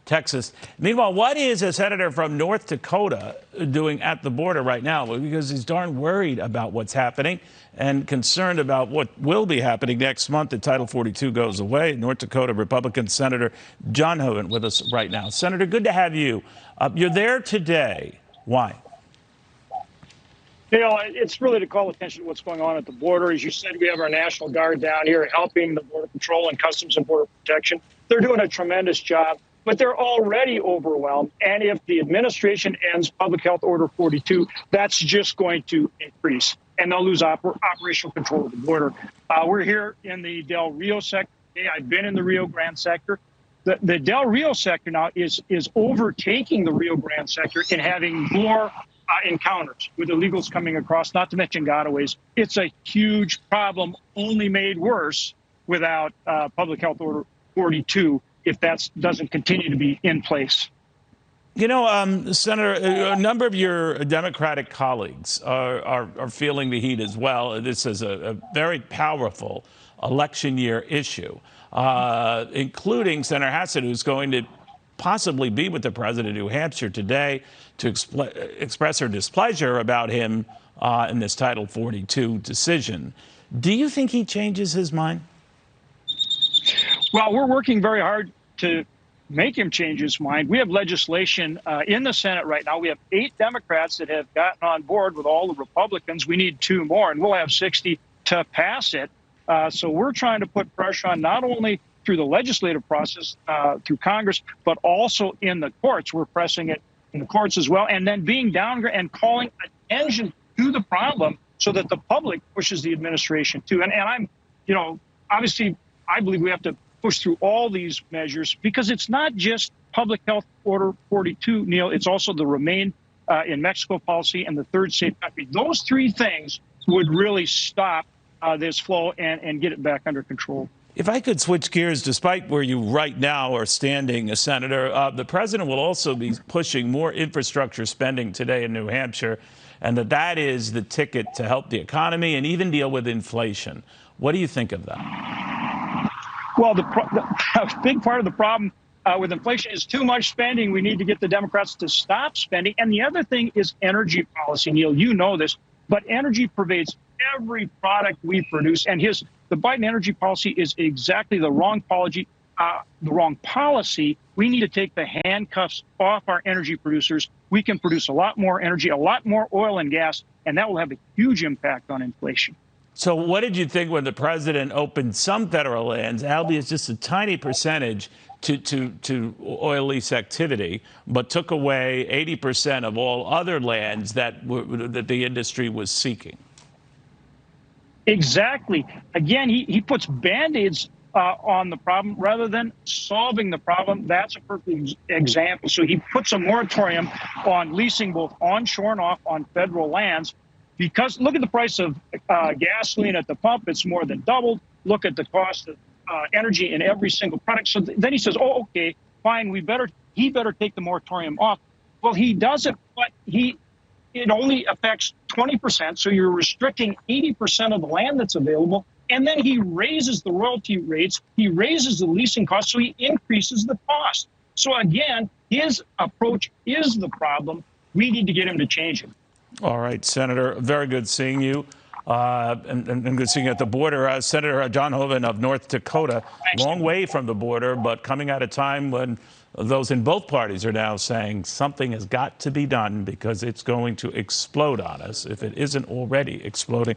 Texas. Meanwhile, what is a senator from North Dakota doing at the border right now? Well, because he's darn worried about what's happening and concerned about what will be happening next month if Title 42 goes away. North Dakota Republican Senator John Hoeven with us right now. Senator, good to have you. You're there today. Why? You know, it's really to call attention to what's going on at the border. As you said, we have our National Guard down here helping the Border Patrol and Customs and Border Protection. They're doing a tremendous job, but they're already overwhelmed. And if the administration ends Public Health Order 42, that's just going to increase, and they'll lose operational control of the border. We're here in the Del Rio sector. I've been in the Rio Grande sector. The Del Rio sector now is overtaking the Rio Grande sector in having more encounters with illegals coming across, not to mention gotaways. It's a huge problem, only made worse without Public Health Order 42 if that doesn't continue to be in place. You know, Senator, a number of your Democratic colleagues are feeling the heat as well. This is a very powerful election year issue, including Senator Hassett, who's going to possibly be with the president in New Hampshire today to express her displeasure about him in this Title 42 decision. Do you think he changes his mind? Well, we're working very hard to make him change his mind. We have legislation in the Senate right now. We have 8 Democrats that have gotten on board with all the Republicans. We need 2 more, and we'll have 60 to pass it. So we're trying to put pressure on not only through the legislative process, through Congress, but also in the courts. We're pressing it in the courts as well, and then being down and calling attention to the problem so that the public pushes the administration too. And I'm, you know, obviously, I believe we have to push through all these measures because it's not just Public Health Order 42, Neil. It's also the Remain in Mexico policy and the Third Safe Country. Those 3 things would really stop this flow and get it back under control. If I could switch gears, despite where you right now are standing, Senator, the president will also be pushing more infrastructure spending today in New Hampshire, and that is the ticket to help the economy and even deal with inflation. What do you think of that? Well, a big part of the problem with inflation is too much spending. We need to get the Democrats to stop spending. And the other thing is energy policy, Neil. You know this, but energy pervades every product we produce, and the Biden energy policy is exactly the wrong policy. We need to take the handcuffs off our energy producers. We can produce a lot more energy, a lot more oil and gas, and that will have a huge impact on inflation. So what did you think when the president opened some federal lands, albeit just a tiny percentage, to oil lease activity, but took away 80% of all other lands that the industry was seeking? Exactly. Again, he puts Band-Aids on the problem rather than solving the problem. That's a perfect example. So he puts a moratorium on leasing both onshore and off on federal lands because look at the price of gasoline at the pump. It's more than doubled. Look at the cost of energy in every single product. So then he says, oh, okay, fine, he better take the moratorium off. Well, he does it, but it only affects 20%, so you're restricting 80% of the land that's available. And then he raises the royalty rates, he raises the leasing costs, so he increases the cost. So again, his approach is the problem. We need to get him to change it. All right, Senator, very good seeing you. And good seeing you at the border. Senator John Hoeven of North Dakota, Thanks. Long way from the border, but coming at a time when those in both parties are now saying something has got to be done because it's going to explode on us if it isn't already exploding.